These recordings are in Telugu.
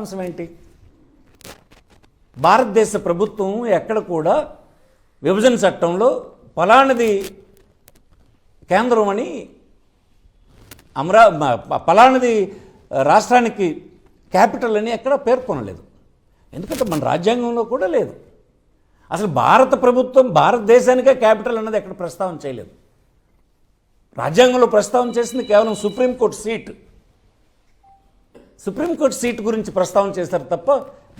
సారాంశం ఏంటి? భారతదేశ ప్రభుత్వం ఎక్కడ కూడా విభజన చట్టంలో ఫలానిది కేంద్రం అని ఫలానిది రాష్ట్రానికి క్యాపిటల్ అని ఎక్కడ పేర్కొనలేదు. ఎందుకంటే మన రాజ్యాంగంలో కూడా లేదు. అసలు భారత ప్రభుత్వం భారతదేశానికే క్యాపిటల్ అన్నది ఎక్కడ ప్రస్తావన చేయలేదు. రాజ్యాంగంలో ప్రస్తావన చేసింది కేవలం సుప్రీంకోర్టు సీట్ గురించి ప్రస్తావన చేశారు తప్ప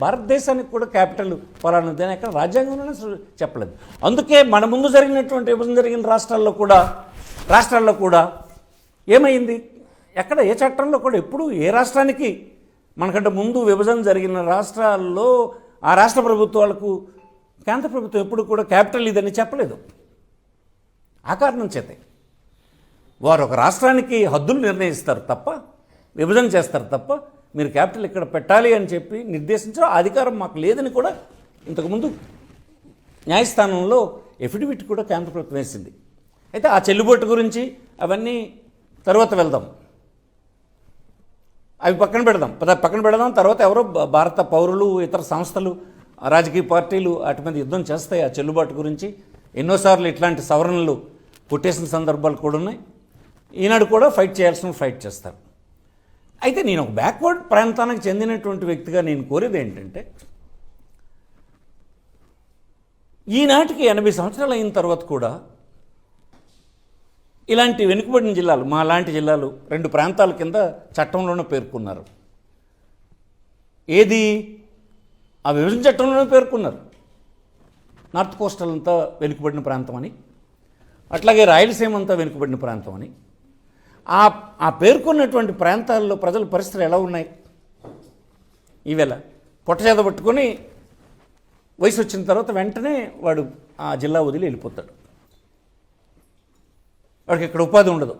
భారతదేశానికి కూడా క్యాపిటల్ ఫలానది అని ఎక్కడ రాజ్యాంగంలోనే చెప్పలేదు. అందుకే మన ముందు జరిగినటువంటి విభజన జరిగిన రాష్ట్రాల్లో కూడా ఏమైంది? ఎక్కడ ఏ చట్టంలో కూడా ఎప్పుడు ఏ రాష్ట్రానికి మనకంటే ముందు విభజన జరిగిన రాష్ట్రాల్లో ఆ రాష్ట్ర ప్రభుత్వాలకు కేంద్ర ప్రభుత్వం ఎప్పుడు కూడా క్యాపిటల్ ఇదని చెప్పలేదు. ఆ కారణం చేతే వారు ఒక రాష్ట్రానికి హద్దులు నిర్ణయిస్తారు తప్ప, విభజన చేస్తారు తప్ప, మీరు క్యాపిటల్ ఇక్కడ పెట్టాలి అని చెప్పి నిర్దేశించడం అధికారం మాకు లేదని కూడా ఇంతకుముందు న్యాయస్థానంలో ఎఫిడవిట్ కూడా కేంద్ర ప్రభుత్వం వేసింది. అయితే ఆ చెల్లుబాటు గురించి అవన్నీ తర్వాత వెళ్దాం, అవి పక్కన పెడదాం. తర్వాత ఎవరో భారత పౌరులు, ఇతర సంస్థలు, రాజకీయ పార్టీలు వాటి మీద యుద్ధం చేస్తాయి ఆ చెల్లుబాటు గురించి. ఎన్నోసార్లు ఇట్లాంటి సవరణలు కొట్టేసిన సందర్భాలు కూడా ఉన్నాయి. ఈనాడు కూడా ఫైట్ చేస్తారు. అయితే నేను ఒక బ్యాక్వర్డ్ ప్రాంతానికి చెందినటువంటి వ్యక్తిగా నేను కోరేది ఏంటంటే, ఈనాటికి 80 సంవత్సరాలు అయిన తర్వాత కూడా ఇలాంటి వెనుకబడిన జిల్లాలు, మా లాంటి జిల్లాలు 2 ప్రాంతాల కింద చట్టంలోనే పేర్కొన్నారు. ఏది? ఆ విభజన చట్టంలోనే పేర్కొన్నారు. నార్త్ కోస్టల్ అంతా వెనుకబడిన ప్రాంతం అని, అట్లాగే రాయలసీమ అంతా వెనుకబడిన ప్రాంతం అని. ఆ పేర్కొన్నటువంటి ప్రాంతాల్లో ప్రజల పరిస్థితులు ఎలా ఉన్నాయి? ఈవేళ పొట్టచేత పట్టుకొని వయసు వచ్చిన తర్వాత వెంటనే వాడు ఆ జిల్లా వదిలి వెళ్ళిపోతాడు. వాడికి ఇక్కడ ఉపాధి ఉండదు.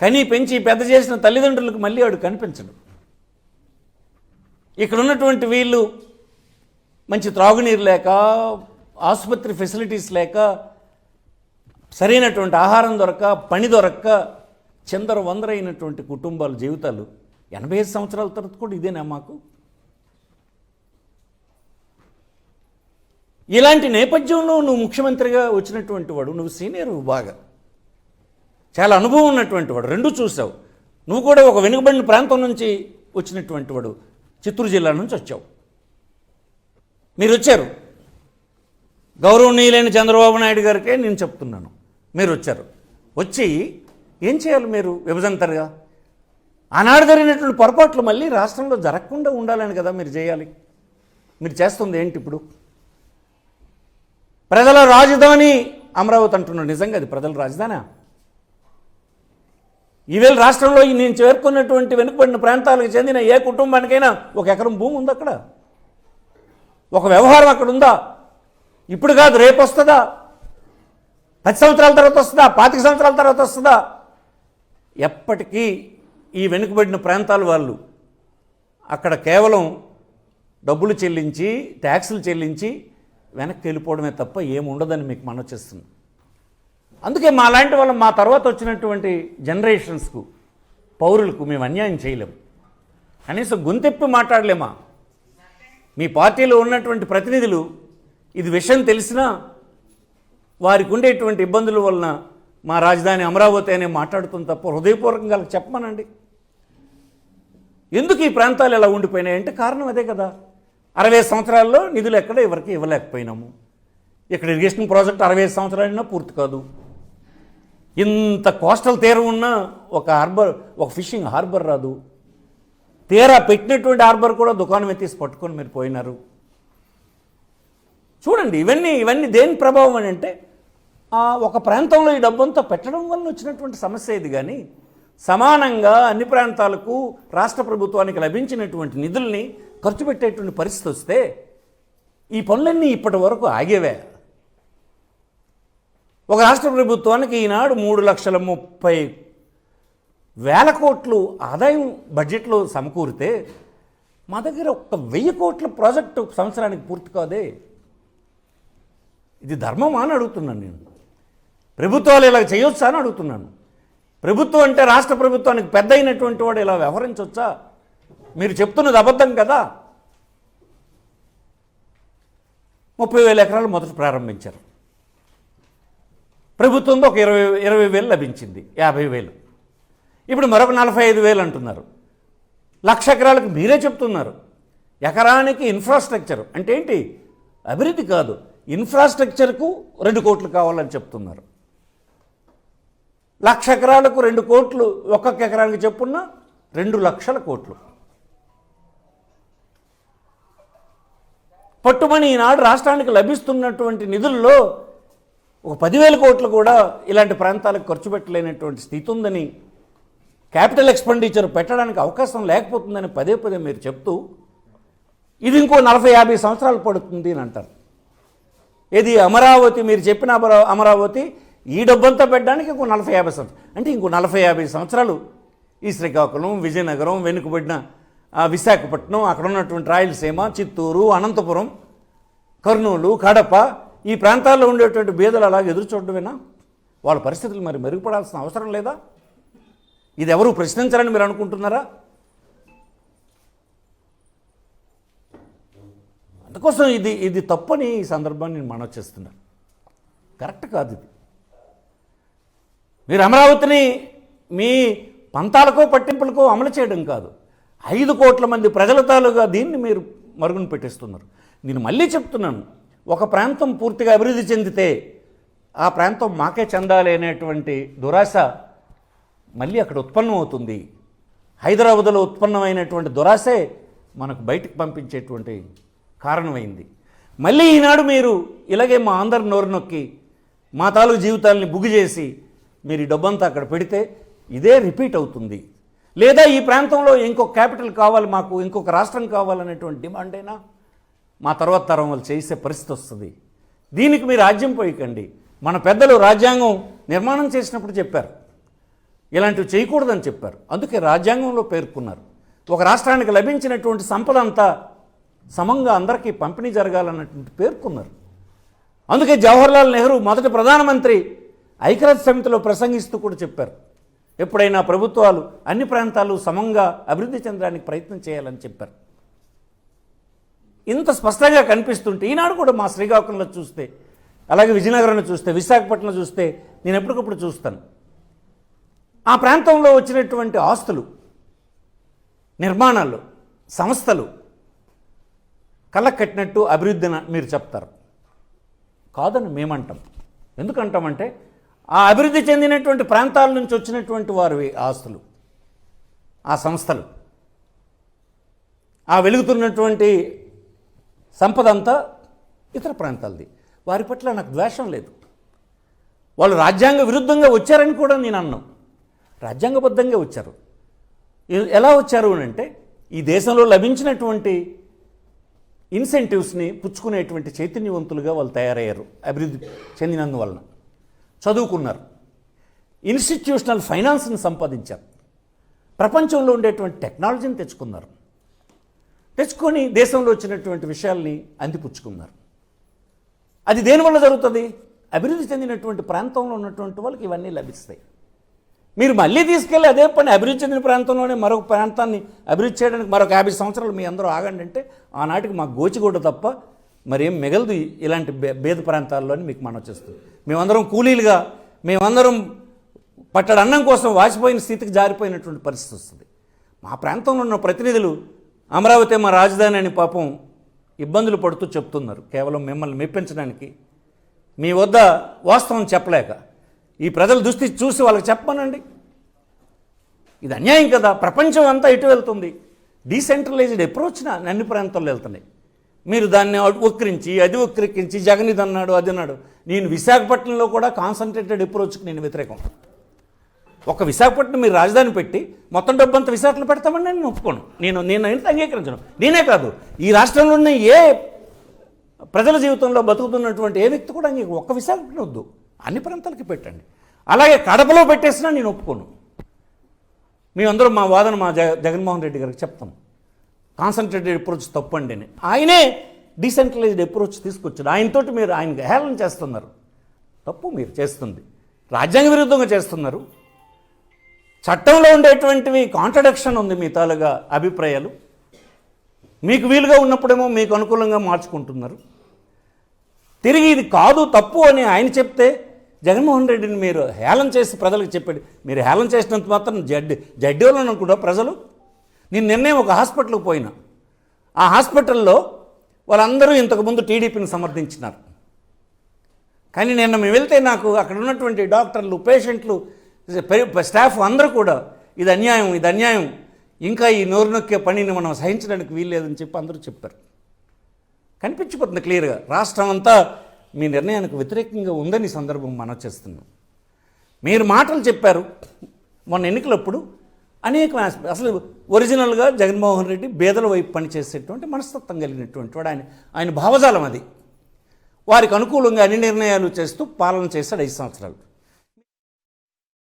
కనీ పెంచి పెద్ద చేసిన తల్లిదండ్రులకు మళ్ళీ వాడు కనిపించడు. ఇక్కడ ఉన్నటువంటి వీళ్ళు మంచి త్రాగునీరు లేక, ఆసుపత్రి ఫెసిలిటీస్ లేక, సరైనటువంటి ఆహారం దొరక్క, పని దొరక్క చిందరవందరైనటువంటి కుటుంబాల జీవితాలు 85 సంవత్సరాల తర్వాత కూడా ఇదేనా మాకు? ఇలాంటి నేపథ్యంలో నువ్వు ముఖ్యమంత్రిగా వచ్చినటువంటి వాడు, నువ్వు సీనియర్, బాగా చాలా అనుభవం ఉన్నటువంటి వాడు, 2 చూసావు. నువ్వు కూడా ఒక వెనుకబడిన ప్రాంతం నుంచి వచ్చినటువంటి వాడు, చిత్తూరు జిల్లా నుంచి వచ్చావు. మీరు వచ్చారు, గౌరవనీయులైన చంద్రబాబు నాయుడు గారికే నేను చెప్తున్నాను, మీరు వచ్చి ఏం చేయాలి? మీరు విభజనతరుగా ఆనాడు జరిగినటువంటి పొరపాట్లు మళ్ళీ రాష్ట్రంలో జరగకుండా ఉండాలని కదా మీరు చేయాలి. మీరు చేస్తుంది ఏంటి ఇప్పుడు? ప్రజల రాజధాని అమరావతి అంటున్నాడు. నిజంగా అది ప్రజల రాజధానా? ఈవేళ రాష్ట్రంలో నేను చేరుకున్నటువంటి వెనుకబడిన ప్రాంతాలకు చెందిన ఏ కుటుంబానికైనా 1 ఎకరం భూమి ఉంది అక్కడ? ఒక వ్యవహారం అక్కడ ఉందా? ఇప్పుడు కాదు, రేపు వస్తుందా? 10 సంవత్సరాల తర్వాత వస్తుందా? 25 సంవత్సరాల తర్వాత వస్తుందా? ఎప్పటికీ ఈ వెనుకబడిన ప్రాంతాల వాళ్ళు అక్కడ కేవలం డబ్బులు చెల్లించి, ట్యాక్సులు చెల్లించి వెనక్కి వెళ్ళిపోవడమే తప్ప ఏముండదని మీకు మనవి చేస్తుంది. అందుకే మా లాంటి వాళ్ళం, మా తర్వాత వచ్చినటువంటి జనరేషన్స్కు, పౌరులకు మేము అన్యాయం చేయలేము. కనీసం గొంతెప్పి మాట్లాడలేమా? మీ పార్టీలో ఉన్నటువంటి ప్రతినిధులు ఇది విషయం తెలిసినా వారికి ఉండేటువంటి ఇబ్బందుల వలన మా రాజధాని అమరావతి అనే మాట్లాడుతుంది తప్ప హృదయపూర్వకంగా చెప్పమనండి. ఎందుకు ఈ ప్రాంతాలు ఎలా ఉండిపోయినాయంటే కారణం అదే కదా. 60 సంవత్సరాల్లో నిధులు ఎక్కడ ఎవరికి ఇవ్వలేకపోయినాము. ఇక్కడ ఇరిగేషన్ ప్రాజెక్ట్ 65 సంవత్సరాలైనా పూర్తి కాదు. ఇంత కోస్టల్ తీరం ఉన్న ఒక ఫిషింగ్ హార్బర్ రాదు. తీరా పెట్టినటువంటి హార్బర్ కూడా దుకాణం ఎత్తేసి పట్టుకొని మీరు పోయినారు. చూడండి, ఇవన్నీ దేని ప్రభావం అని అంటే ఒక ప్రాంతంలో ఈ డబ్బంతా పెట్టడం వల్ల వచ్చినటువంటి సమస్య ఇది. కానీ సమానంగా అన్ని ప్రాంతాలకు రాష్ట్ర ప్రభుత్వానికి లభించినటువంటి నిధుల్ని ఖర్చు పెట్టేటువంటి పరిస్థితి వస్తే ఈ పనులన్నీ ఇప్పటి వరకు ఆగేవే. ఒక రాష్ట్ర ప్రభుత్వానికి ఈనాడు 3,30,000 కోట్లు ఆదాయం బడ్జెట్లో సమకూరితే మా దగ్గర 1,000 కోట్ల ప్రాజెక్టు సంవత్సరానికి పూర్తి కాదే. ఇది ధర్మమా అని అడుగుతున్నాను నేను. ప్రభుత్వాలు ఇలా చేయొచ్చా అని అడుగుతున్నాను. ప్రభుత్వం అంటే రాష్ట్ర ప్రభుత్వానికి పెద్ద అయినటువంటి వాడు ఇలా వ్యవహరించవచ్చా? మీరు చెప్తున్నది అబద్ధం కదా. 30,000 ఎకరాలు మొదట ప్రారంభించారు. ప్రభుత్వంలో ఒక 20,000 లభించింది, 50,000. ఇప్పుడు మరొక 45,000 అంటున్నారు. 1,00,000 ఎకరాలకు మీరే చెప్తున్నారు. ఎకరానికి ఇన్ఫ్రాస్ట్రక్చర్ అంటే ఏంటి? అభివృద్ధి కాదు, ఇన్ఫ్రాస్ట్రక్చర్కు 2 కోట్లు కావాలని చెప్తున్నారు. 1,00,000 ఎకరాలకు 2 కోట్లు, ఒక్కొక్క ఎకరానికి చెప్పున్న 2,00,000 కోట్లు. పట్టుమని ఈనాడు రాష్ట్రానికి లభిస్తున్నటువంటి నిధుల్లో ఒక 10,000 కోట్లు కూడా ఇలాంటి ప్రాంతాలకు ఖర్చు పెట్టలేనటువంటి స్థితి ఉందని, క్యాపిటల్ ఎక్స్పెండిచర్ పెట్టడానికి అవకాశం లేకపోతుందని పదే పదే మీరు చెప్తూ ఇది ఇంకో 40-50 సంవత్సరాలు పడుతుంది అని అంటారు. ఇది అమరావతి, మీరు చెప్పిన అమరావతి ఈ డబ్బంతా పెట్టడానికి ఇంకో 40-50 సంవత్సరాలు, అంటే ఇంకో 40-50 సంవత్సరాలు ఈ శ్రీకాకుళం, విజయనగరం, వెనుకబడిన విశాఖపట్నం, అక్కడ ఉన్నటువంటి రాయలసీమ, చిత్తూరు, అనంతపురం, కర్నూలు, కడప, ఈ ప్రాంతాల్లో ఉండేటువంటి బీదలు అలాగే ఎదురు చూడడమేనా? వాళ్ళ పరిస్థితులు మరి మెరుగుపడాల్సిన అవసరం లేదా? ఇది ఎవరు ప్రశ్నించాలని మీరు అనుకుంటున్నారా? అందుకోసం ఇది తప్పని ఈ సందర్భాన్ని నేను మనవి చేస్తున్నాను. కరెక్ట్ కాదు ఇది. మీరు అమరావతిని మీ పంతాలకో పట్టింపులకో అమలు చేయడం కాదు, 5 కోట్ల మంది ప్రజల తాలూగా దీన్ని మీరు మరుగున పెట్టేస్తున్నారు. నేను మళ్ళీ చెప్తున్నాను, ఒక ప్రాంతం పూర్తిగా అభివృద్ధి చెందితే ఆ ప్రాంతం మాకే చెందాలి అనేటువంటి దురాశ మళ్ళీ అక్కడ ఉత్పన్నం అవుతుంది. హైదరాబాద్లో ఉత్పన్నమైనటువంటి దురాశే మనకు బయటకు పంపించేటువంటి కారణమైంది. మళ్ళీ ఈనాడు మీరు ఇలాగే మా అందరి నోరు నొక్కి మా తాలూకు జీవితాలని బుగ్గు చేసి మీరు ఈ డబ్బంతా అక్కడ పెడితే ఇదే రిపీట్ అవుతుంది. లేదా ఈ ప్రాంతంలో ఇంకొక క్యాపిటల్ కావాలి, మాకు ఇంకొక రాష్ట్రం కావాలనేటువంటి డిమాండ్ అయినా మా తర్వాత తరం వాళ్ళు చేసే పరిస్థితి వస్తుంది. దీనికి మీరు రాజ్యం పోయికండి. మన పెద్దలు రాజ్యాంగం నిర్మాణం చేసినప్పుడు చెప్పారు, ఇలాంటివి చేయకూడదని చెప్పారు. అందుకే రాజ్యాంగంలో పేర్కొన్నారు, ఒక రాష్ట్రానికి లభించినటువంటి సంపద అంతా సమంగా అందరికీ పంపిణీ జరగాలన్నటువంటి పేర్కొన్నారు. అందుకే జవహర్లాల్ నెహ్రూ మొదటి ప్రధానమంత్రి ఐక్యరాజ్య సమితిలో ప్రసంగిస్తూ కూడా చెప్పారు, ఎప్పుడైనా ప్రభుత్వాలు అన్ని ప్రాంతాలు సమంగా అభివృద్ధి చెందడానికి ప్రయత్నం చేయాలని చెప్పారు. ఇంత స్పష్టంగా కనిపిస్తుంటే ఈనాడు కూడా మా శ్రీకాకుళంలో చూస్తే, అలాగే విజయనగరంలో చూస్తే, విశాఖపట్నంలో చూస్తే, నేను ఎప్పటికప్పుడు చూస్తాను. ఆ ప్రాంతంలో వచ్చినటువంటి ఆస్తులు, నిర్మాణాలు, సంస్థలు కళ్ళకు కట్టినట్టు అభివృద్ధి మీరు చెప్తారు. కాదని మేమంటాం. ఎందుకంటామంటే ఆ అభివృద్ధి చెందినటువంటి ప్రాంతాల నుంచి వచ్చినటువంటి వారి ఆస్తులు, ఆ సంస్థలు, ఆ వెలుగుతున్నటువంటి సంపద అంతా ఇతర ప్రాంతాలది. వారి పట్ల నాకు ద్వేషం లేదు. వాళ్ళు రాజ్యాంగ విరుద్ధంగా వచ్చారని కూడా నేను అన్నాను. రాజ్యాంగబద్ధంగా వచ్చారు. ఎలా వచ్చారు అని అంటే ఈ దేశంలో లభించినటువంటి ఇన్సెంటివ్స్ని పుచ్చుకునేటువంటి చైతన్యవంతులుగా వాళ్ళు తయారయ్యారు. అభివృద్ధి చెందినందువలన చదువుకున్నారు, ఇన్స్టిట్యూషనల్ ఫైనాన్స్ని సంపాదించారు, ప్రపంచంలో ఉండేటువంటి టెక్నాలజీని తెచ్చుకొని దేశంలో వచ్చినటువంటి విషయాల్ని అందిపుచ్చుకున్నారు. అది దేనివల్ల జరుగుతుంది? అభివృద్ధి చెందినటువంటి ప్రాంతంలో ఉన్నటువంటి వాళ్ళకి ఇవన్నీ లభిస్తాయి. మీరు మళ్ళీ తీసుకెళ్ళి అదే పని అభివృద్ధి చెందిన ప్రాంతంలోనే మరొక ప్రాంతాన్ని అభివృద్ధి చేయడానికి మరొక 50 సంవత్సరాలు మీ అందరూ ఆగండి అంటే ఆనాటికి మాకు గోచిగూడ తప్ప మరేం మిగలదు ఇలాంటి బేద ప్రాంతాల్లో అని మీకు మనం చేస్తుంది. మేమందరం కూలీలుగా, మేమందరం పట్టడి అన్నం కోసం వాసిపోయిన స్థితికి జారిపోయినటువంటి పరిస్థితి వస్తుంది. మా ప్రాంతంలో ఉన్న ప్రతినిధులు అమరావతి మా రాజధాని అని పాపం ఇబ్బందులు పడుతూ చెప్తున్నారు, కేవలం మిమ్మల్ని మెప్పించడానికి, మీ వద్ద వాస్తవం చెప్పలేక. ఈ ప్రజల దుస్థితి చూసి వాళ్ళకి చెప్పమనండి. ఇది అన్యాయం కదా. ప్రపంచం అంతా ఇటు వెళ్తుంది, డీసెంట్రలైజ్డ్ అప్రోచ్న అన్ని ప్రాంతాల్లో వెళ్తున్నాయి. మీరు దాన్ని వక్రించి అది వక్రీకరించి జగన్ ఇది అన్నాడు అది అన్నాడు. నేను విశాఖపట్నంలో కూడా కాన్సన్ట్రేటెడ్ అప్రోచ్కి నేను వ్యతిరేకం. ఒక విశాఖపట్నం మీరు రాజధాని పెట్టి మొత్తం డబ్బంతా విశాఖలో పెడతామని నేను ఒప్పుకోను. నేను అంగీకరించను. నేనే కాదు, ఈ రాష్ట్రంలో ఉన్న ఏ ప్రజల జీవితంలో బతుకుతున్నటువంటి ఏ వ్యక్తి కూడా ఒక్క విశాఖపట్నం వద్దు, అన్ని ప్రాంతాలకి పెట్టండి. అలాగే కడపలో పెట్టేసినా నేను ఒప్పుకోను. మేమందరం మా వాదన మా జగన్మోహన్ రెడ్డి గారికి చెప్తాం, కాన్సన్ట్రేటెడ్ అప్రోచ్ తప్పండి అని. ఆయనే డీసెంట్రలైజ్డ్ అప్రోచ్ తీసుకొచ్చాడు. ఆయనతోటి మీరు ఆయనకి హేళన చేస్తున్నారు. తప్పు మీరు చేస్తుంది, రాజ్యాంగ విరుద్ధంగా చేస్తున్నారు. చట్టంలో ఉండేటువంటివి కాంట్రడిక్షన్ ఉంది మీ తాలుగా అభిప్రాయాలు. మీకు వీలుగా ఉన్నప్పుడేమో మీకు అనుకూలంగా మార్చుకుంటున్నారు. తిరిగి ఇది కాదు తప్పు అని ఆయన చెప్తే జగన్మోహన్ రెడ్డిని మీరు హేళన చేసి ప్రజలకు చెప్పాడు. మీరు హేళన చేసినంత మాత్రం జడ్డి వాళ్ళని అనుకుంటా ప్రజలు. నేను నిన్నే ఒక హాస్పిటల్కి పోయినా, ఆ హాస్పిటల్లో వాళ్ళందరూ ఇంతకుముందు టీడీపీని సమర్థించినారు. కానీ నిన్న మేము వెళ్తే నాకు అక్కడ ఉన్నటువంటి డాక్టర్లు, పేషెంట్లు, స్టాఫ్ అందరూ కూడా ఇది అన్యాయం, ఇంకా ఈ నోరు నొక్కే పనిని మనం సహించడానికి వీల్లేదని చెప్పి అందరూ చెప్పారు. కనిపించిపోతుంది క్లియర్గా. రాష్ట్రం అంతా మీ నిర్ణయానికి వ్యతిరేకంగా ఉందని సందర్భం మనం చేస్తున్నాం. మీరు మాటలు చెప్పారు మొన్న ఎన్నికలప్పుడు అనేక అసలు ఒరిజినల్గా జగన్మోహన్ రెడ్డి పేదల వైపు పనిచేసేటువంటి మనస్తత్వం కలిగినటువంటి వాడు. ఆయన భావజాలం అది. వారికి అనుకూలంగా అన్ని నిర్ణయాలు చేస్తూ పాలన చేశాడు 5 సంవత్సరాలు.